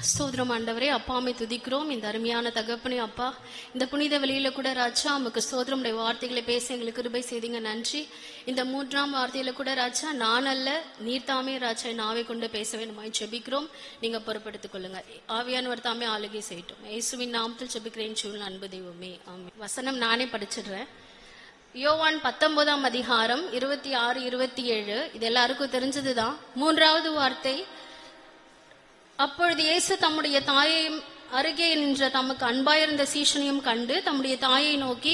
ஸ்தோத்திரம் ஆண்டவரே, அப்பாமை துதிக்கிறோம். இந்த அருமையான தகப்பனே அப்பா, இந்த புனித வெளியில கூட ராஜா நமக்கு ஸ்தோத்திரம் வார்த்தைகளை பேச எங்களுக்கு கிருபை செய்தீங்க, நன்றி. இந்த 3ஆம் வார்த்தையில கூட ராஜா, நான் அல்ல நீர் தாமே ராஜா நாவை கொண்டு பேச வேண்டுமாய் ஜெபிக்கிறோம். நீங்க பொறுப்படுத்திக் கொள்ளுங்க. ஆவியானவர் தாமே ஆளுகை செய்யட்டும். இயேசுவின் நாமத்தில் ஜெபிக்கிறேன் சூழல் அன்பு தெய்வமே, ஆமென். வசனம் நானே படிச்சிடுறேன். யோவான் 19ஆம் அதிகாரம் 26, 27 இது எல்லாருக்கும் தெரிஞ்சதுதான். 3வது வார்த்தை, அப்பொழுது இயேசு தம்முடைய தாயையும் அருகே நின்ற தமக்கு அன்பாயிருந்த சீஷனையும் கண்டு தம்முடைய தாயை நோக்கி,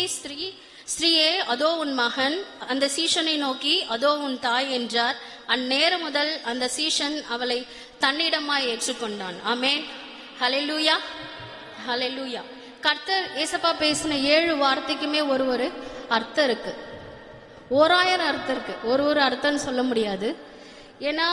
ஸ்திரீயே அதோ உன் மகன், அந்த சீஷனை நோக்கி அதோ உன் தாய் என்றார். அந்நேரம் முதல் அந்த சீஷன் அவளை தன்னிடமாய் ஏற்றுக்கொண்டான். ஆமென். ஹல்லேலூயா, ஹல்லேலூயா. கர்த்தர் ஏசப்பா பேசின 7 வார்த்தைக்குமே ஒரு அர்த்தம் இருக்கு. 1000 அர்த்தம் இருக்கு. ஒரு அர்த்தம்னு சொல்ல முடியாது. ஏன்னா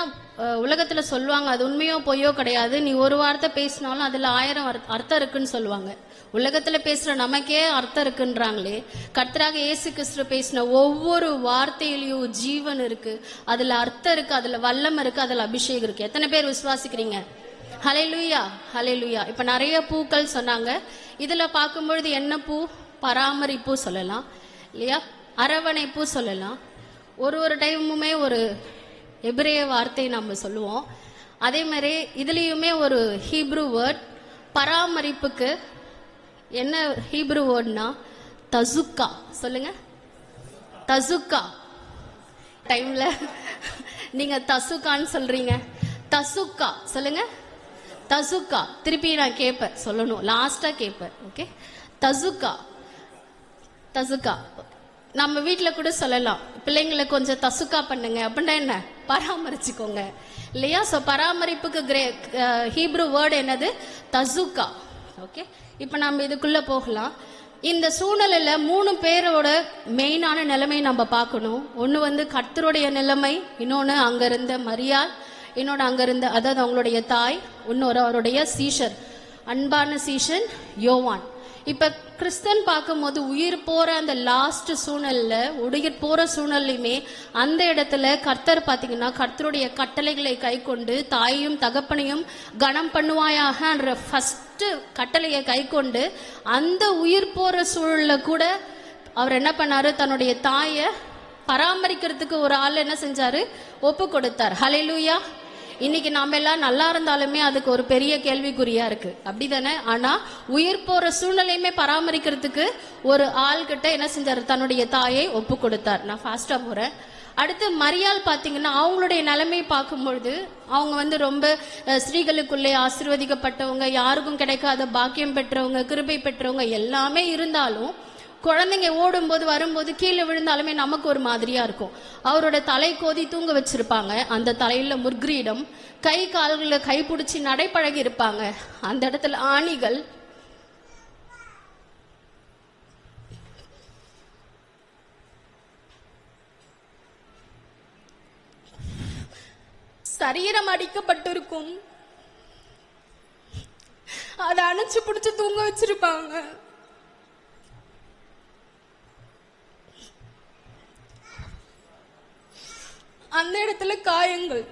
உலகத்துல சொல்லுவாங்க, அது உண்மையோ பொய்யோ கிடையாது, நீ ஒரு வார்த்தை பேசினாலும் அதுல 1000 அர்த்தம் இருக்குன்னு சொல்லுவாங்க. உலகத்துல பேசுற நமக்கே அர்த்தம் இருக்குன்றாங்களே, கர்த்தராக இயேசு கிறிஸ்து பேசின ஒவ்வொரு வார்த்தையிலையும் ஜீவன் இருக்கு, அதுல அர்த்தம் இருக்கு, அதுல வல்லம் இருக்கு, அதுல அபிஷேகம் இருக்கு. எத்தனை பேர் விசுவாசிக்கிறீங்க? ஹல்லேலூயா, ஹல்லேலூயா. இப்ப நிறைய பூக்கள் சொன்னாங்க. இதுல பார்க்கும்பொழுது என்ன பூ? பராமரிப்பு சொல்லலாம் இல்லையா, அரவணைப்பு சொல்லலாம். ஒரு டைமுமே ஒரு எபிரேய வார்த்தை நம்ம சொல்லுவோம். அதே மாதிரி இதுலயுமே ஒரு ஹீப்ரு வேர்ட் பராமரிப்புக்கு. என்ன ஹீப்ரு வேர்ட்னா தசுக்கா. சொல்லுங்க, தசுக்கா. டைம்ல நீங்க தசுக்கான்னு சொல்றீங்க, தசுக்கா சொல்லுங்க, தசுக்கா. திருப்பி நான் கேட்பேன், சொல்லணும், லாஸ்டா கேட்பேன். ஓகே, தசுக்கா, தசுக்கா. நம்ம வீட்டுல கூட சொல்லலாம், பிள்ளைங்களை கொஞ்சம் தசுக்கா பண்ணுங்க அப்படின்னா என்ன, பராமரிச்சுக்கோங்க இல்லையா. சோ பராமரிப்புக்கு ஹீப்ரு வேர்டு என்னது? தசுக்கா. ஓகே, இப்ப நம்ம இதுக்குள்ள போகலாம். இந்த சூழ்நிலையில 3 பேரோட மெயினான நிலைமை நம்ம பார்க்கணும். ஒன்னு கர்த்தருடைய நிலைமை, இன்னொன்னு அங்க இருந்த மரியாள், இன்னொன்னு அங்க இருந்த அதாவது அவங்களுடைய தாய், இன்னொரு அவருடைய சீஷர், அன்பான சீஷன் யோவான். இப்ப கிறிஸ்தன் பார்க்கும்போது உயிர் போற அந்த லாஸ்ட் சூழ்நிலை, உயிர் போற சூழ்நிலையுமே அந்த இடத்துல கர்த்தர் பாத்தீங்கன்னா கர்த்தருடைய கட்டளைகளை கை கொண்டு தாயையும் தகப்பனையும் கனம் பண்ணுவாயாக ஃபர்ஸ்ட் கட்டளையை கை கொண்டு அந்த உயிர் போற சூழல்ல கூட அவர் என்ன பண்ணாரு, தன்னுடைய தாயை பராமரிக்கிறதுக்கு ஒரு ஆள் என்ன செஞ்சாரு, ஒப்பு கொடுத்தார். ஹல்லேலூயா. இன்னைக்கு நாம எல்லாம் நல்லா இருந்தாலுமே அதுக்கு ஒரு பெரிய கேள்விக்குறியா இருக்கு, அப்படிதானே? ஆனா உயிர் போற சூழ்நிலையுமே பராமரிக்கிறதுக்கு ஒரு ஆள் கிட்ட என்ன செஞ்சாரு, தன்னுடைய தாயை ஒப்பு கொடுத்தார். நான் ஃபாஸ்டா போறேன். அடுத்து மரியாள் பாத்தீங்கன்னா அவங்களுடைய நிலைமை பார்க்கும்பொழுது அவங்க ரொம்ப ஸ்திரீகளுக்குள்ளே ஆசீர்வதிக்கப்பட்டவங்க, யாருக்கும் கிடைக்காத பாக்கியம் பெற்றவங்க, கிருபை பெற்றவங்க எல்லாமே இருந்தாலும் குழந்தைங்க ஓடும்போது வரும்போது கீழே விழுந்தாலுமே நமக்கு ஒரு மாதிரியா இருக்கும். அவரோட தலை கோதி தூங்க வச்சிருப்பாங்க, அந்த தலையில முற்கிரீடம், கை கால்களை கை பிடிச்சி நடைப்பழகி இருப்பாங்க, அந்த இடத்துல ஆணிகள். சரீரம் அடிக்கப்பட்டிருக்கும், அதை அணைச்சு பிடிச்சு தூங்க வச்சிருப்பாங்க. அந்த இடத்துல காயங்கள்.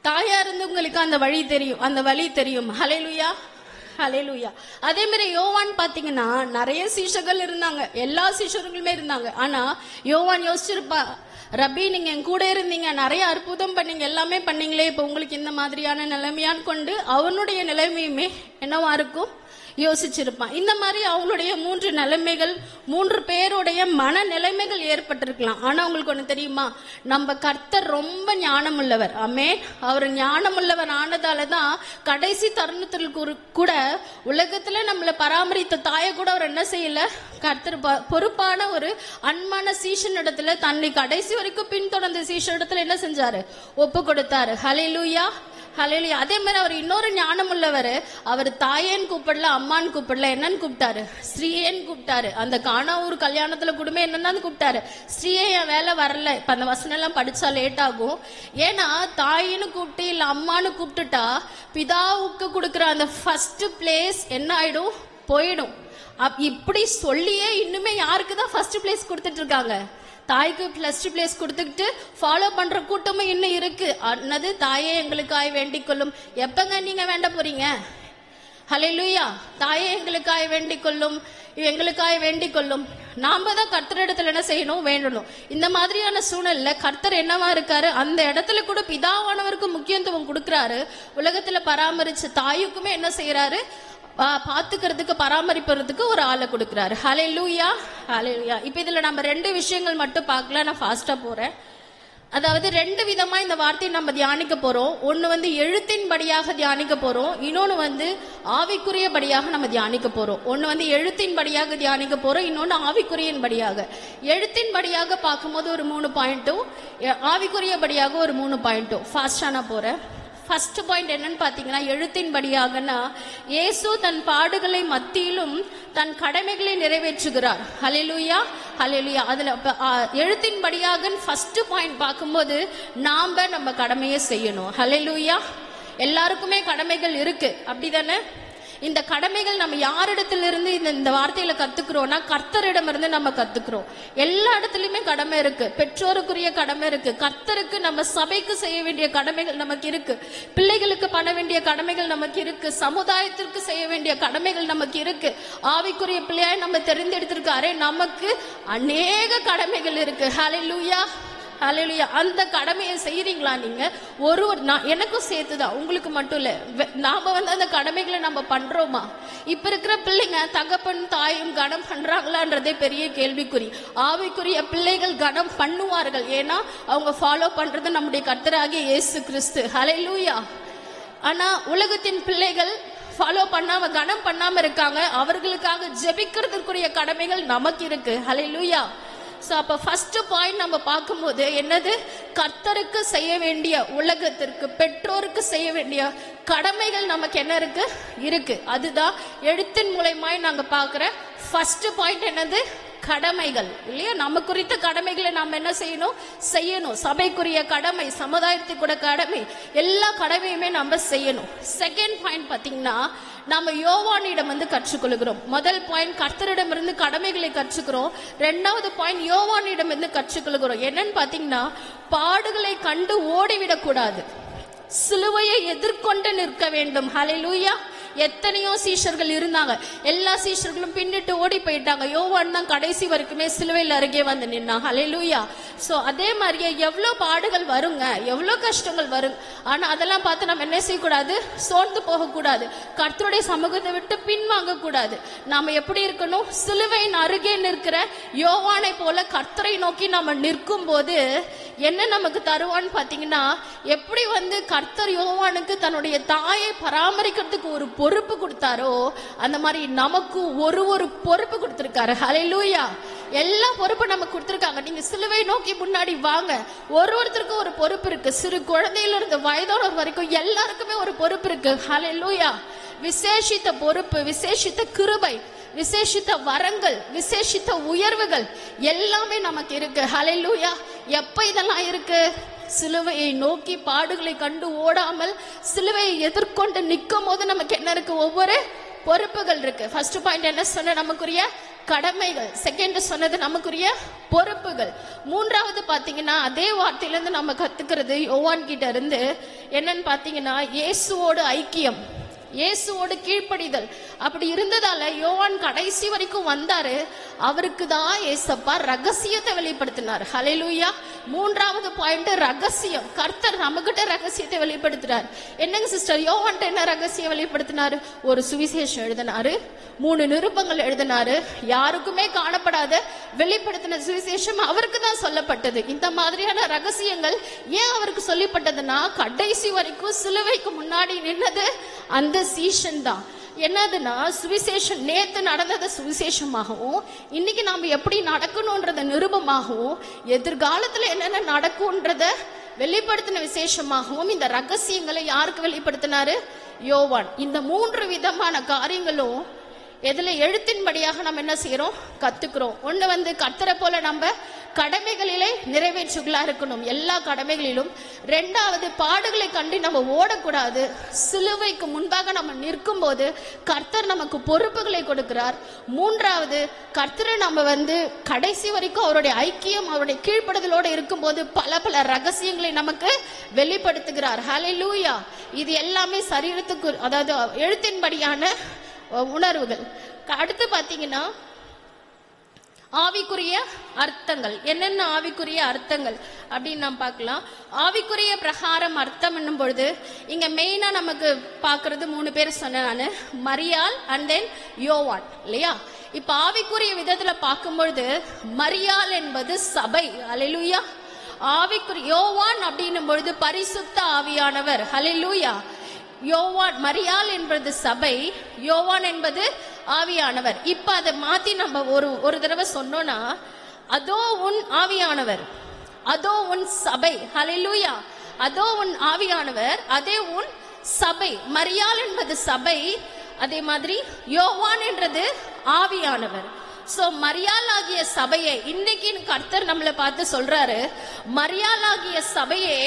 தாயா இருந்தவங்களுக்கு அந்த வழி தெரியும், அந்த வழி தெரியும். ஹல்லேலூயா, ஹல்லேலூயா. அதே மாதிரி யோவான் பாத்தீங்கன்னா நிறைய சீஷர்கள் இருந்தாங்க, எல்லா சீஷர்களுமே இருந்தாங்க. ஆனா யோவான் யோசிச்சிருப்பா, ரபி நீங்க என் கூட இருந்தீங்க, நிறைய அற்புதம் பண்ணீங்க, எல்லாமே பண்ணீங்களே, இப்ப உங்களுக்கு இந்த மாதிரியான நிலைமையான்னு கொண்டு அவனுடைய நிலைமையுமே என்னவா இருக்கும் யோசிச்சிருப்பான். இந்த மாதிரி அவங்களுடைய 3 நிலைமைகள், 3 பேருடைய மன நிலைமைகள் ஏற்பட்டிருக்கலாம். ஆனா உங்களுக்கு ஒண்ணு தெரியுமா, நம்ம கர்த்தர் ரொம்ப ஞானம் உள்ளவர். ஆமென். அவர் ஞானம் உள்ளவர் ஆனதாலதான் கடைசி தருணத்தில் கூட உலகத்துல நம்மளை பராமரித்த தாயை கூட அவர் என்ன செய்யல, கர்த்தர் பொறுப்பான ஒரு அன்பான சீஷன் இடத்துல தன்னை கடைசி வரைக்கும் பின்தொடர்ந்த சீஷன் இடத்துல என்ன செஞ்சாரு, ஒப்பு கொடுத்தாரு. ஹல்லேலூயா, ஹல்லேலூயா. அதே மாதிரி அவர் இன்னொரு ஞானம் உள்ளவர். அவர் தாயேன்னு கூப்பிடல, அம்மான்னு கூப்பிடல, என்னன்னு கூப்பிட்டாரு, ஸ்ரீயேன்னு கூப்பிட்டாரு. அந்த காணாவூர் கல்யாணத்துல கூடமே என்னன்னு கூப்பிட்டாரு, ஸ்ரீயே என் வேலை வரல. இப்ப அந்த வசனம் எல்லாம் படிச்சா லேட் ஆகும். ஏன்னா தாயின்னு கூப்பிட்டு இல்ல அம்மான்னு கூப்பிட்டுட்டா பிதாவுக்கு கொடுக்குற அந்த ஃபர்ஸ்ட் பிளேஸ் என்ன ஆயிடும், போயிடும். இப்படி சொல்லியே இன்னுமே யாருக்கு தான் ஃபர்ஸ்ட் பிளேஸ் கொடுத்துட்டு இருக்காங்க, தாய்க்கு +2 பிளேஸ் கொடுத்துக்கிட்டு ஃபாலோ பண்ற கூட்டமும் இன்னும் இருக்கு. அன்னது தாயே எங்களுக்காய் வேண்டிக் கொள்ளும். எப்பங்க நீங்க வேண்ட போறீங்க? ஹல்லேலூயா. தாயே எங்களுக்காய் வேண்டிக் கொள்ளும், எங்களுக்காய் வேண்டிக் கொள்ளும். நாம தான் கர்த்தரிடத்துல என்ன செய்யணும்? வேண்டணும். இந்த மாதிரியான சூழ்நிலை கர்த்தர் என்னவா இருக்காரு? அந்த இடத்துல கூட பிதாவானவருக்கு முக்கியத்துவம் கொடுக்கிறாரு. உலகத்துல பராமரிச்ச தாயுக்குமே என்ன செய்யறாரு? பாத்துக்கிறதுக்கு, பராமரிப்பதுக்கு ஒரு ஆளை கொடுக்கிறாரு. ஹல்லேலூயா, ஹல்லேலூயா. இப்ப இதுல நம்ம 2 விஷயங்கள் மட்டும் பார்க்கலாம். நான் ஃபாஸ்டா போறேன். அதாவது 2 விதமா இந்த வார்த்தையை நம்ம தியானிக்க போறோம். ஒன்னு எழுத்தின்படியாக தியானிக்க போறோம், இன்னொன்னு ஆவிக்குரியபடியாக நம்ம தியானிக்க போறோம். ஒன்னு எழுத்தின்படியாக தியானிக்க போறோம், இன்னொன்னு ஆவிக்குரியபடியாக. எழுத்தின்படியாக பார்க்கும்போது ஒரு 3 பாயிண்ட்டும், ஆவிக்குரியபடியாக ஒரு 3 பாயிண்ட்டும். ஃபாஸ்டா நான் போறேன். ஃபர்ஸ்ட் பாயிண்ட் என்னன்னு பாத்தீங்கன்னா, எழுத்தின்படியாகனா இயேசு தன் பாடுகளை மத்தியிலும் தன் கடமைகளை நிறைவேற்றுகிறார். ஹல்லேலூயா, ஹல்லேலூயா. அதுல எழுத்தின்படியாக ஃபர்ஸ்ட் பாயிண்ட் பார்க்கும்போது நம்ம கடமையை செய்யணும். ஹல்லேலூயா. எல்லாருக்குமே கடமைகள் இருக்கு, அப்படிதானே? இந்த கடமைகள் நம்ம யாரிடத்திலிருந்து இந்த வார்த்தையில கத்துக்கிறோம்னா, கர்த்தரிடமிருந்து நம்ம கத்துக்கிறோம். எல்லா இடத்துலயுமே கடமை இருக்கு. பெற்றோருக்குரிய கடமை இருக்கு, கர்த்தருக்கு நம்ம சபைக்கு செய்ய வேண்டிய கடமைகள் நமக்கு இருக்கு, பிள்ளைகளுக்கு பண்ண வேண்டிய கடமைகள் நமக்கு இருக்கு, சமுதாயத்திற்கு செய்ய வேண்டிய கடமைகள் நமக்கு இருக்கு. ஆவிக்குரிய பிள்ளையாய் நம்ம தெரிந்தெடுத்திருக்காரே, நமக்கு அநேக கடமைகள் இருக்கு. ஹல்லேலூயா, ஹல்லேலூயா. அந்த கடமையை செய்யறீங்களா நீங்க? எனக்கும் சேர்த்துதான், உங்களுக்கு மட்டும் இல்ல. நாம அந்த கடமைகளை நம்ம பண்றோமா? இப்ப இருக்கிற பிள்ளைங்க தகப்பன் தாயும் கனம் பண்றாங்களான்றதே பெரிய கேள்விக்குறி. ஆவிக்குரிய பிள்ளைகள் கனம் பண்ணுவார்கள், ஏன்னா அவங்க ஃபாலோ பண்றது நம்முடைய கர்த்தராகிய இயேசு கிறிஸ்து. ஹல்லேலூயா. ஆனா உலகத்தின் பிள்ளைகள் ஃபாலோ பண்ணாம, கனம் பண்ணாம இருக்காங்க. அவர்களுக்காக ஜெபிக்கிறதுக்குரிய கடமைகள் நமக்கு இருக்கு. ஹல்லேலூயா. சோ அப்ப ஃபர்ஸ்ட் பாயிண்ட் நம்ம பார்க்கும்போது என்னது? கர்த்தருக்கு செய்ய வேண்டிய, உலகத்திற்கு, பெற்றோருக்கு செய்ய வேண்டிய கடமைகள் நமக்கு என்ன இருக்கு. அதுதான் எழுத்தின் மூலமாய் நாங்க பார்க்கிற ஃபர்ஸ்ட் பாயிண்ட். என்னது? கடமைகள், இல்லையா? நம்ம குறித்த கடமைகளை நாம் என்ன செய்யணும். சபைக்குரிய கடமை, சமுதாயத்துக்கு கடமை, எல்லா கடமையுமே நம்ம செய்யணும். செகண்ட் பாயிண்ட் பாத்தீங்கன்னா, நம்ம யோவானிடம் கற்றுக்கொள்கிறோம். முதல் பாயிண்ட் கர்த்தரிடம் இருந்து கடமைகளை கற்றுக்கிறோம். 2வது பாயிண்ட் யோவானிடம் இருந்து கற்றுக்கொள்கிறோம். என்னன்னு பாத்தீங்கன்னா, பாடுகளை கண்டு ஓடிவிடக் கூடாது, சிலுவையை எதிர்கொண்டு நிற்க வேண்டும். ஹல்லேலூயா. எத்தனையோ சீஷர்கள் இருந்தாங்க, எல்லா சீஷர்களும் பின்னிட்டு ஓடி போயிட்டாங்க. யோவான் தான் கடைசி வரைக்குமே சிலுவையில் அருகே வந்து நின்னாங்க. ஹல்லேலூயா. சோ அதே மாதிரியே எவ்வளவு பாடுகள் வருங்க, எவ்வளவு கஷ்டங்கள் வரும். ஆனா அதெல்லாம் பார்த்து நம்ம என்ன செய்யக்கூடாது? சோர்ந்து போகக்கூடாது, கர்த்தருடைய சமூகத்தை விட்டு பின்வாங்க கூடாது. நாம எப்படி இருக்கணும்? சிலுவையின் அருகே நிற்கிற யோவானை போல கர்த்தரை நோக்கி நாம நிற்கும் போது என்ன நமக்கு தருவான்னு பாத்தீங்கன்னா, எப்படி கர்த்தர் யோவானுக்கு தன்னுடைய தாயை பராமரிக்கிறதுக்கு ஒரு பொறுப்பு கொடுத்தாரோ, அந்த மாதிரி நமக்கு ஒரு பொறுப்பு கொடுத்திருக்காரு. ஹல்லேலூயா. எல்லா பொறுப்பும் நமக்கு கொடுத்திருக்காங்க. நீங்க சிலுவை நோக்கி முன்னாடி வாங்க. ஒருத்தருக்கும் ஒரு பொறுப்பு இருக்கு. சிறு குழந்தையில இருந்து வயதோடு வரைக்கும் எல்லாருக்குமே ஒரு பொறுப்பு இருக்கு. ஹல்லேலூயா. விசேஷித்த பொறுப்பு, விசேஷித்த கிருபை, விசேஷித்த வரங்கள், விசேஷித்த உயர்வுகள் எல்லாமே நமக்கு இருக்கு. ஹல்லேலூயா. எப்ப இதெல்லாம் இருக்கு? சிலுவையை நோக்கி பாடுகளை கண்டு ஓடாமல் சிலுவையை எதிர்கொண்டு நிற்கும் போது நமக்கு என்ன இருக்கு? ஒவ்வொரு பொறுப்புகள் இருக்கு. ஃபர்ஸ்ட் பாயிண்ட் என்ன சொன்ன? நமக்குரிய கடமைகள். செகண்ட் சொன்னது நமக்குரிய பொறுப்புகள். 3வது பாத்தீங்கன்னா, அதே வார்த்தையிலிருந்து நம்ம கத்துக்கிறது யோவான் கிட்ட இருந்து என்னன்னு பாத்தீங்கன்னா, இயேசுவோடு ஐக்கியம், இயேசுவோடு கீழ்ப்படிதல். அப்படி இருந்ததால யோவான் கடைசி வரைக்கும் வந்தாரு. அவருக்கு தான் ஏசப்பா ரகசியத்தை வெளிப்படுத்தினார். ஹல்லேலூயா. 3வது பாயிண்ட் ரகசியம். கர்த்தர் நமக்கிட்ட ரகசியத்தை வெளிப்படுத்தினார். என்னங்க சிஸ்டர், யோவான் என்ன ரகசியம் வெளிப்படுத்தினாரு? ஒரு சுவிசேஷம் எழுதினாரு, 3 நிருபங்கள் எழுதினாரு. யாருக்குமே காணப்படாத வெளிப்படுத்தின சுவிசேஷம் அவருக்கு தான் சொல்லப்பட்டது. இந்த மாதிரியான ரகசியங்கள் ஏன் அவருக்கு சொல்லப்பட்டதுன்னா, கடைசி வரைக்கும் சிலுவைக்கு முன்னாடி நின்னது அந்த சீஷன் தான். என்னதுன்னா, சுவிசேஷம் நேத்து நடந்தது சுவிசேஷமாகவும், இன்னைக்கு நாம எப்படி நடக்கணும்ன்றத நிருபமாகவும், எதிர்காலத்துல என்னென்ன நடக்கும்ன்றத வெளிப்படுத்தின விசேஷமாகவும் இந்த ரகசியங்களை யாருக்கு வெளிப்படுத்தினாரு? யோவான். இந்த 3 விதமான காரியங்களும் எதுல? எழுத்தின்படியாக நம்ம என்ன செய்யறோம்? கத்துக்கிறோம். ஒண்ணு கர்த்தரை போல நம்ம கடமைகளிலே நிறைவேற்றுகளா இருக்கணும், எல்லா கடமைகளிலும். ரெண்டாவது, பாடுகளை கண்டு நம்ம ஓடக்கூடாது. சிலுவைக்கு முன்பாக நம்ம நிற்கும் போது கர்த்தர் நமக்கு பொறுப்புகளை கொடுக்கிறார். மூன்றாவது, கர்த்தரை நம்ம கடைசி வரைக்கும் அவருடைய ஐக்கியம், அவருடைய கீழ்ப்படுதலோடு இருக்கும்போது பல பல ரகசியங்களை நமக்கு வெளிப்படுத்துகிறார். ஹல்லேலூயா. இது எல்லாமே சரீரத்துக்கு, அதாவது எழுத்தின்படியான உணர்வுகள். அடுத்து பாத்தீங்கன்னா ஆவிக்குரிய அர்த்தங்கள். என்னென்ன ஆவிக்குரிய அர்த்தங்கள் அப்படின்னு நாம் பார்க்கலாம். ஆவிக்குரிய பிரகாரம் அர்த்தம் என்னும் பொழுது இங்க மெயினா நமக்கு பாக்குறது 3 பேர் சொன்ன நானு, மரியாள் அண்ட் தென் யோவான், இல்லையா? இப்ப ஆவிக்குரிய விதத்துல பார்க்கும்பொழுது மரியாள் என்பது சபை. அல்லேலூயா. ஆவிக்குரிய யோவான் அப்படின்னும் பொழுது பரிசுத்த ஆவியானவர். ஹல்லேலூயா. யோவான், மரியாள் என்பது சபை, யோவான் என்பது ஆவியானவர். இப்ப அதை மாத்தி நம்ம ஒரு தடவை சொன்னோம்னா, அதோ உன் ஆவியானவர், அதோ உன் சபை. ஹல்லேலூயா. அதோ உன் ஆவியானவர், அதே உன் சபை. மரியாள் என்பது சபை, அதே மாதிரி யோவான் என்றது ஆவியானவர். சோ மரியாள் ஆகிய சபையை இன்னைக்கு கர்த்தர் நம்மளை பார்த்து சொல்றாரு, மரியாள் ஆகிய சபையே,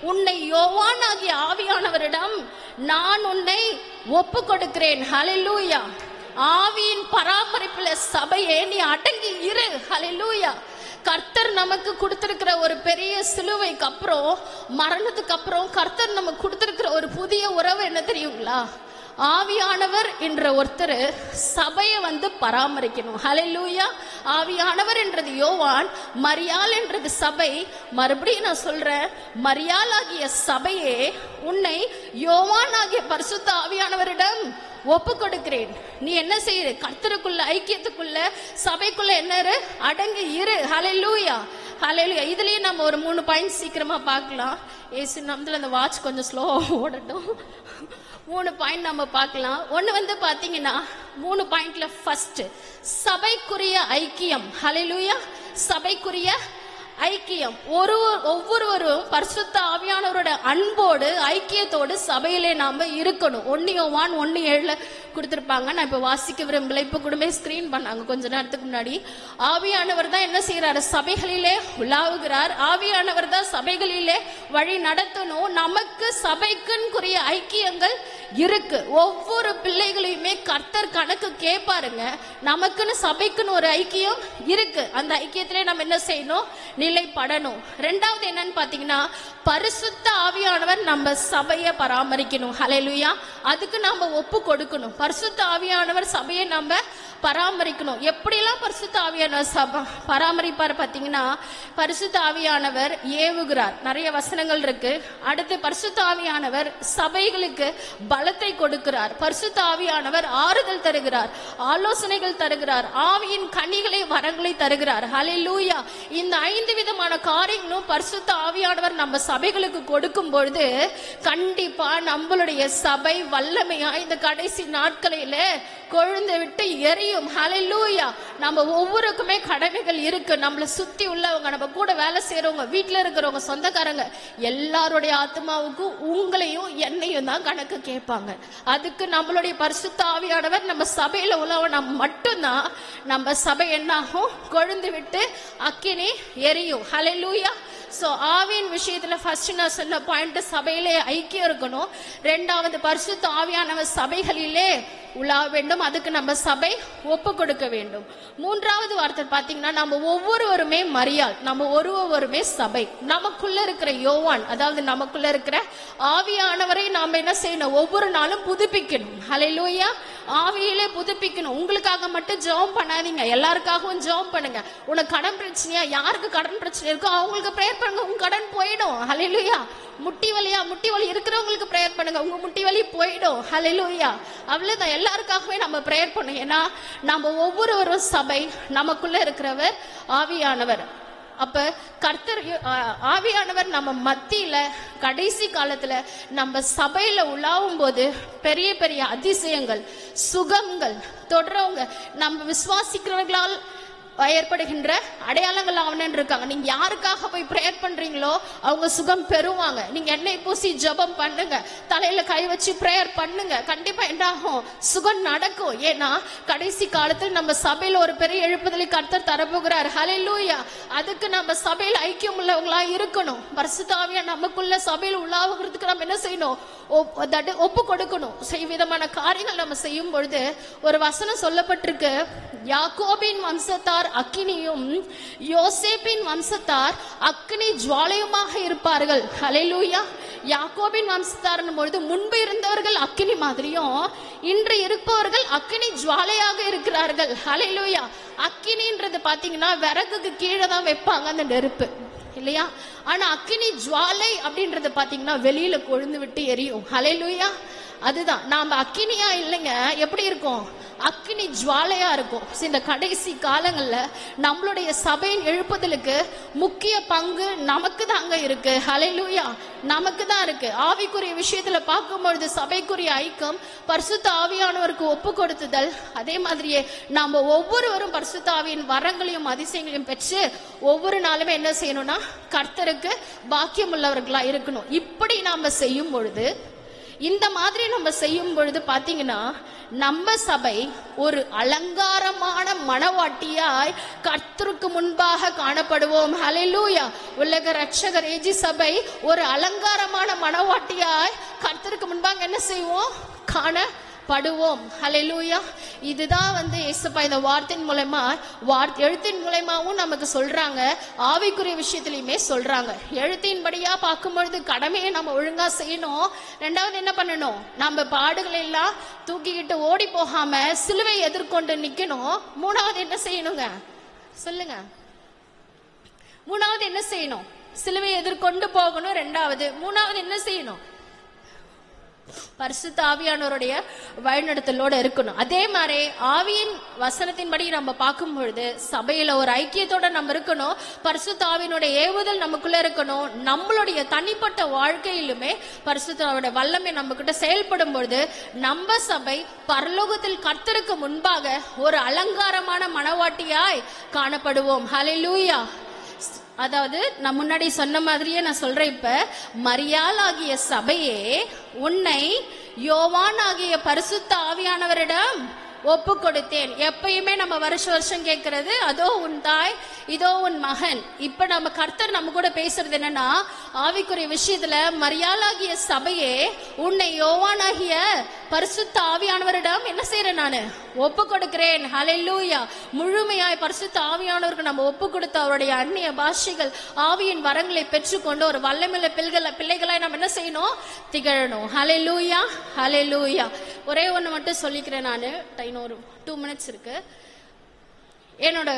உன்னை யோவான் ஆகிய ஆவியானவரிடம் நான் உன்னை ஒப்பு கொடுக்கிறேன். ஹல்லேலூயா. ஆவியின் பராமரிப்புல சபையே நீ அடங்கி இரு. ஹல்லேலூயா. கர்த்தர் நமக்கு கொடுத்திருக்கிற ஒரு பெரிய சிலுவைக்கு அப்புறம், மரணத்துக்கு அப்புறம் கர்த்தர் நமக்கு கொடுத்திருக்கிற ஒரு புதிய உறவு என்ன தெரியுங்களா? ஆவியானவர் என்ற ஒருத்தர் சபையை பராமரிக்கணும். ஹல்லேலூயா. ஆவியானவர் என்றது யோவான், மரியாள் என்றது சபை. மறுபடியும் நான் சொல்றேன், மரியாள் ஆகிய சபையே, உன்னை யோவான் ஆகிய பரிசுத்த ஆவியானவரிடம் ஒப்பு கொடுக்கிறேன். நீ என்ன செய்யுற? கர்த்தருக்குள்ள, ஐக்கியத்துக்குள்ள, சபைக்குள்ள என்ன அடங்கி இரு. ஹல்லேலூயா. ஹல்லேலூயா. இதுலயே நம்ம ஒரு 3 பாயிண்ட் சீக்கிரமா பார்க்கலாம். ஏசு நம்மள அந்த வாட்ச் கொஞ்சம் ஸ்லோவா ஓடட்டும். 3 பாயிண்ட் நம்ம பார்க்கலாம். ஒன்னு பாத்தீங்கன்னா 3 பாயிண்ட்ல ஃபர்ஸ்ட், சபைக்குரிய ஐக்கியம். ஹல்லேலூயா. சபைக்குரிய ஐக்கியம். ஒவ்வொருவரும் பரிசுத்த ஆவியானவரோட அன்போடு, ஐக்கியத்தோடு சபையிலே நாம இருக்கணும். 1 யோவான் 1:7 கொடுத்திருப்பாங்க. நான் இப்ப வாசிக்க விரும்பல, இப்ப கூடமே ஸ்கிரீன் பண்ணாங்க கொஞ்ச நேரத்துக்கு முன்னாடி. ஆவியானவர் தான் என்ன செய்யறாரு? சபைகளிலே உலாவுகிறார். ஆவியானவர் தான் சபைகளிலே வழி நடத்தணும். நமக்கு சபைக்குரிய ஐக்கியங்கள் இருக்கு. ஒவ்வொரு பிள்ளைகளையுமே கர்த்தர் கணக்கு கேட்பாருங்க. நமக்குன்னு சபைக்குன்னு ஒரு ஐக்கியம் இருக்கு. அந்த ஐக்கியத்திலே நம்ம என்ன செய்யணும்? நிலைப்படணும். ரெண்டாவது என்னன்னு பாத்தீங்கன்னா, பரிசுத்த ஆவியானவர் நம்ம சபையை பராமரிக்கணும். ஹல்லேலூயா. அதுக்கு நாம ஒப்பு கொடுக்கணும். பரிசுத்த ஆவியானவர் சபையை நம்ம பராமரிக்கணும். எப்படிலாம் பரிசுத்த ஆவியானவர் பராமரிப்பார் பாத்தீங்கன்னா, பரிசுத்த ஆவியானவர் ஏவுகிறார். நிறைய வசனங்கள் இருக்கு. அடுத்து பரிசுத்த ஆவியானவர் சபைகளுக்கு பலத்தை கொடுக்கிறார். பரிசுத்த ஆவியானவர் ஆறுதல் தருகிறார், ஆலோசனைகள் தருகிறார், ஆவியின் கனிகளை, வரங்களை தருகிறார். ஹல்லேலூயா. இந்த 5 விதமான காரியங்களும் பரிசுத்த ஆவியானவர் நம்ம சபைகளுக்கு கொடுக்கும் பொழுது கண்டிப்பா நம்மளுடைய சபை வல்லமையா இந்த கடைசி நாட்களில கொழுந்து விட்டு எரியும். ஹல்லேலூயா. நம்ம ஒவ்வொருக்குமே கடமைகள் இருக்கு. நம்மளை சுத்தி உள்ளவங்க, நம்ம கூட வேலை செய்யறவங்க, வீட்டுல இருக்கிறவங்க, சொந்தக்காரங்க, எல்லாருடைய ஆத்மாவுக்கும் உங்களையும் என்னையும் தான் கணக்கு கேட்பாங்க. அதுக்கு நம்மளுடைய பரிசுத்த ஆவியானவர் நம்ம சபையில உள்ளவனா மட்டும்தான் நம்ம சபை என்னாகும்? கொழுந்து விட்டு அக்கினி எரியும். ஹல்லேலூயா. சோ ஆவியின் விஷயத்துல ஃபர்ஸ்ட் நான் சொன்ன பாயிண்ட், சபையிலே ஐக்கியம் இருக்கணும். ரெண்டாவது, பரிசுத்த ஆவியானவர் சபைகளிலே உலா வேண்டும். அதுக்கு நம்ம சபை ஒப்பு கொடுக்க வேண்டும். மூன்றாவது வார்த்தை பாத்தீங்கன்னா, நம்ம ஒவ்வொருவருமே மரியாள், நம்ம ஒவ்வொருவருமே சபை. நமக்குள்ள இருக்கிற யோவான், அதாவது நமக்குள்ள இருக்கிற ஆவியானவரை நாம என்ன செய்யணும்? ஒவ்வொரு நாளும் புதுப்பிக்கணும். ஹல்லேலூயா. ஆவியிலே புதுப்பிக்கணும். உங்களுக்காக மட்டும் ஜெபம் பண்ணாதீங்க, எல்லாருக்காகவும் ஜெபம் பண்ணுங்க. உனக்கு கடன் பிரச்சனையா? யாருக்கு கடன் பிரச்சனை இருக்கோ அவங்களுக்கு பிரேயர் பண்ணுங்க, உங்க கடன் போயிடும். ஹல்லேலூயா. முட்டி வலி இருக்கிறவங்களுக்கு பிரேயர் பண்ணுங்க, உங்க முட்டி வலி போயிடும். ஹல்லேலூயா. அவ்வளவுதான். எல்லாருக்காகவே நம்ம பிரேயர் பண்ணுங்க. ஏன்னா நம்ம ஒவ்வொருவரும் சபை, நமக்குள்ள இருக்கிறவர் ஆவியானவர். அப்ப கர்த்தர் ஆவியானவர் நம்ம மத்தியில கடைசி காலத்துல நம்ம சபையில உலாவும் போது பெரிய பெரிய அதிசயங்கள், சுகங்கள் தொடர்றவங்க, நம்ம விசுவாசிக்கிறவர்களால் ஏற்படுகின்ற அடையாளங்கள் ஆவணன்னு இருக்காங்க. நீங்க யாருக்காக போய் பிரேயர் பண்றீங்களோ அவங்க சுகம் பெறுவாங்க. நீங்க எண்ணெய் பூசி ஜெபம் பண்ணுங்க, தலையில கை வச்சு பிரேயர் பண்ணுங்க, கண்டிப்பா என்ன ஆகும்? சுகம் நடக்கும். ஏன்னா கடைசி காலத்தில் நம்ம சபையில ஒரு பெரிய எழுப்புதலை கர்த்தர் தரப்போகிறார். ஹல்லேலூயா. அதுக்கு நம்ம சபையில் ஐக்கியம் உள்ளவங்களா இருக்கணும். பரிசுத்த ஆவியா நமக்குள்ள சபையில் உலாவுகிறதுக்கு நம்ம என்ன செய்யணும்? ஒப்பு கொடுக்கணும். விதமான காரியங்கள் நம்ம செய்யும் பொழுது ஒரு வசனம் சொல்லப்பட்டிருக்கு, யாக்கோபின் வம்சத்தார் அக்கினியும் யோசேப்பின் வம்சத்தார் அக்கினி ஜுவாலையுமாக இருப்பார்கள். ஹல்லேலூயா. யாக்கோபின் வம்சத்தார் பொழுது முன்பு இருந்தவர்கள் அக்கினி மாதிரியும் இன்று இருப்பவர்கள் அக்கினி ஜுவாலையாக இருக்கிறார்கள். ஹல்லேலூயா. அக்கினின்றது பாத்தீங்கன்னா விறகுக்கு கீழே தான் வைப்பாங்க அந்த நெருப்பு, இல்லையா? ஆனா அக்கினி ஜுவாலை அப்படின்றது பாத்தீங்கன்னா வெளியில கொழுந்து விட்டு எரியும். ஹல்லேலூயா. அதுதான் நாம அக்கினியா இல்லைங்க, எப்படி இருக்கும்? அக்கினி ஜுவாலையா இருக்கும். இந்த கடைசி காலங்கள்ல நம்மளுடைய சபையின் எழுப்புதலுக்கு முக்கிய பங்கு நமக்கு தாங்க இருக்கு. ஹல்லேலூயா. நமக்கு தான் இருக்கு. ஆவிக்குரிய விஷயத்துல பார்க்கும்பொழுது சபைக்குரிய ஐக்கியம், பரிசுத்த ஆவியானவருக்கு ஒப்பு கொடுத்துதல், அதே மாதிரியே நாம ஒவ்வொருவரும் பரிசுத்த ஆவியின் வரங்களையும் அதிசயங்களையும் பெற்று ஒவ்வொரு நாளுமே என்ன செய்யணும்னா கர்த்தருக்கு பாக்கியம் உள்ளவர்களா இருக்கணும். இப்படி நாம செய்யும் பொழுது, இந்த மாதிரி நம்ம செய்யும் பொழுது பாத்தீங்கன்னா நம்ம சபை ஒரு அலங்காரமான மணவாட்டியாய் கர்த்தருக்கு முன்பாக காணப்படுவோம். ஹல்லேலூயா. உலக ரட்சகர் ஏஜி சபை ஒரு அலங்காரமான மணவாட்டியாய் கர்த்தருக்கு முன்பாக என்ன செய்வோம்? காணப்படுவோம். ஹல்லேலூயா. இதுதான் இயேசுப்பா இந்த வார்த்தையின் மூலமா எழுத்தின் மூலமாவும் நமக்கு சொல்றாங்க, ஆவிக்குரிய விஷயத்திலயுமே சொல்றாங்க. எழுத்தின்படியா பார்க்கும்பொழுது கடமையை நம்ம ஒழுங்கா செய்யணும். ரெண்டாவது என்ன பண்ணணும்? நம்ம பாடுகளை எல்லாம் தூக்கிக்கிட்டு ஓடி போகாம சிலுவை எதிர்கொண்டு நிக்கணும். மூணாவது என்ன செய்யணுங்க? சொல்லுங்க. மூணாவது என்ன செய்யணும்? சிலுவை எதிர்கொண்டு போகணும். ரெண்டாவது. மூணாவது என்ன செய்யணும்? பரிசுத்த ஆவியானவருடைய வழிநடத்தலோட இருக்கணும். அதே மாதிரி ஆவியின் வசனத்தின்படி நம்ம பார்க்கும் பொழுது சபையில ஒரு ஐக்கியத்தோட நம்ம இருக்கணும். பரிசுத்த ஆவியினுடைய ஏவுதல் நமக்குள்ள இருக்கணும். நம்மளுடைய தனிப்பட்ட வாழ்க்கையிலுமே பரிசுத்த ஆவியோட வல்லமை நம்ம கிட்ட செயல்படும் பொழுது நம்ம சபை பரலோகத்தில் கர்த்தருக்கு முன்பாக ஒரு அலங்காரமான மணவாட்டியாய் காணப்படுவோம். ஹல்லேலூயா. அதாவது நான் முன்னாடி சொன்ன மாதிரியே நான் சொல்றேன், இப்ப மரியாள் ஆகிய சபையே உன்னை யோவான் ஆகிய பரிசுத்த ஆவியானவரிடம் ஒப்பு கொடுத்தேன். எப்பயுமே நம்ம வருஷம் கேட்கறது, அதோ உன் தாய், இதோ உன் மகன். இப்ப நம்ம கர்த்தர் நம்ம கூட பேசுறது என்னன்னா, ஆவிக்குரிய விஷயத்துல மரியாள் ஆகிய சபையே உன்னை யோவான் ஆகிய பரிசுத்த ஆவியானவரிடம் என்ன செய்யறேன்? நானு ஒப்பு கொடுக்கிறேன். ஹல்லேலூயா. முழுமையாய் பரிசுத்த ஆவியானவருக்கு நம்ம ஒப்பு கொடுத்த அவருடைய அந்நிய பாஷைகள் ஆவியின் வரங்களை பெற்றுக்கொண்டு ஒரு வல்லமையுள்ள பிள்ளைகளாய் நம்ம என்ன செய்யணும்? திகழணும். ஹல்லேலூயா. ஹல்லேலூயா. ஒரே ஒண்ணு மட்டும் சொல்லிக்கிறேன் நானு. இன்னொரு 2 minutes இருக்கு. என்னோட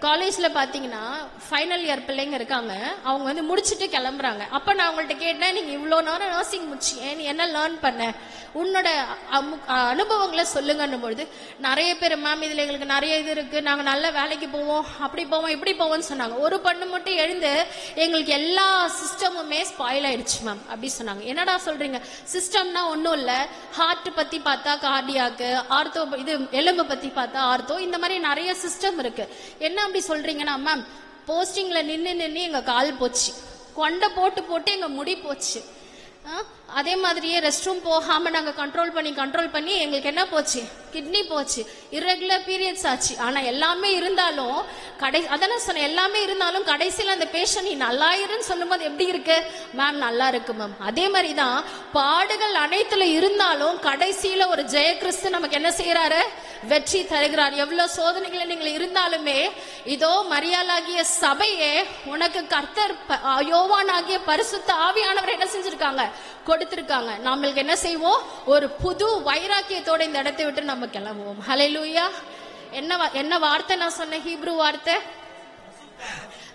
காலேஜ்ல பாத்தீங்கன்னா ஃபைனல் இயர் பிள்ளைங்க இருக்காங்க. அவங்க முடிச்சுட்டு கிளம்புறாங்க. அப்ப நான் அவங்கள்ட்ட கேட்டேன், நீங்க இவ்வளவு நேரம் நர்சிங் முடிச்சீங்க, நீ என்ன லேர்ன் பண்ண, உன்னோட அனுபவங்களை சொல்லுங்கன்னும் பொழுது நிறைய பேர், மேம் இதுல எங்களுக்கு நிறைய இது இருக்கு, நாங்க நல்ல வேலைக்கு போவோம், அப்படி போவோம், இப்படி போவோம்னு சொன்னாங்க. ஒரு பொண்ணு மட்டும் எழுந்து எங்களுக்கு எல்லா சிஸ்டமுமே ஸ்பாயில் ஆயிடுச்சு மேம் அப்படி சொன்னாங்க. என்னடா சொல்றீங்க? சிஸ்டம்னா ஒன்றும் இல்லை, ஹார்ட் பத்தி பார்த்தா கார்டியாக்கு, ஆர்த்தோ இது எலும்பு பத்தி பார்த்தா ஆர்த்தோ, இந்த மாதிரி நிறைய சிஸ்டம் இருக்கு. என்ன அப்படி சொல்றீங்கன்னா, மேம் போஸ்டிங்ல நின்னு எங்க கால் போச்சு, கொண்டை போட்டு எங்க முடி போச்சு, அதே மாதிரியே ரெஸ்ட் ரூம் போகாம நாங்க கண்ட்ரோல் பண்ணி எங்களுக்கு என்ன போச்சு? கிட்னி போச்சு, இர்ரெகுலர் பீரியட்ஸ் ஆச்சு. ஆனா எல்லாமே இருந்தாலும் அதான் சொன்ன, எல்லாமே இருந்தாலும் கடைசியில் அந்த பேஷண்ட் நீ நல்லா இருன்னு சொல்லும் போது எப்படி இருக்கு? மேம் நல்லா இருக்கு மேம். அதே மாதிரிதான் பாடுகள் அனைத்துல இருந்தாலும் கடைசியில ஒரு ஜெயகிறிஸ்து நமக்கு என்ன செய்யறாரு? வெற்றி தருகிறார். எவ்வளவு சோதனைகளை நீங்கள் இருந்தாலுமே இதோ மரியாள் ஆகிய சபையே உனக்கு கர்த்தர் யோவான் ஆகிய பரிசுத்த ஆவியானவர் என்ன செஞ்சிருக்காங்க? கொடுத்திருக்காங்க. நம்மளுக்கு என்ன செய்வோம்? ஒரு புது வைராக்கியத்தோட இந்த இடத்தை விட்டு நம்ம கிளம்புவோம். ஹல்லேலூயா. என்ன வார்த்தை நான் சொன்னேன்? ஹீப்ரு வார்த்தை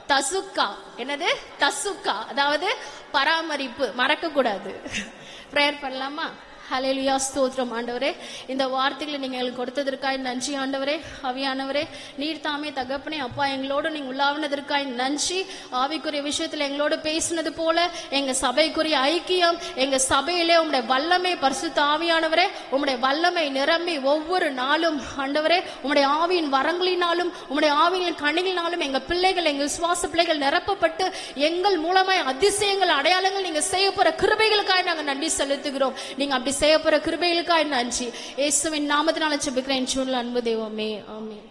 தசுக்கா. என்னது? தசுக்கா, அதாவது பராமரிப்பு. மறக்க கூடாது. பிரேயர் பண்ணலாமா? ஹல்லேலூயா, ஸ்தோத்திரம் ஆண்டவரே. இந்த வார்த்தைகளை நீங்க எங்களுக்கு கொடுத்ததற்காய் நன்றி ஆண்டவரே. ஆவியானவரே, நீர் தாமே தகப்பனே அப்பா எங்களோடு நீங்க உலாவினதற்காய் நன்றி. ஆவிக்குரிய விஷயத்துல எங்களோடு பேசினது போல எங்க சபைக்குரிய ஐக்கியம், எங்க சபையிலே உம்முடைய வல்லமை, பரிசுத்த ஆவியானவரே உம்முடைய வல்லமை நிரம்பி ஒவ்வொரு நாளும் ஆண்டவரே உம்முடைய ஆவியின் வரங்களினாலும் உம்முடைய ஆவியின் கனிகளினாலும் எங்க பிள்ளைகள், எங்க விசுவாச பிள்ளைகள் நிரப்பப்பட்டு எங்கள் மூலமாய் அதிசயங்கள், அடையாளங்கள் நீங்க செய்ய போற கிருபைகளுக்காக நாங்க நன்றி செலுத்துகிறோம். நீங்க அப்படி செய்ய போற கிருபைகளுக்காக நன்றி. இயேசுவின் நாமத்தினால ஜெபிக்கிறேன் அன்பு தெய்வமே, ஆமென்.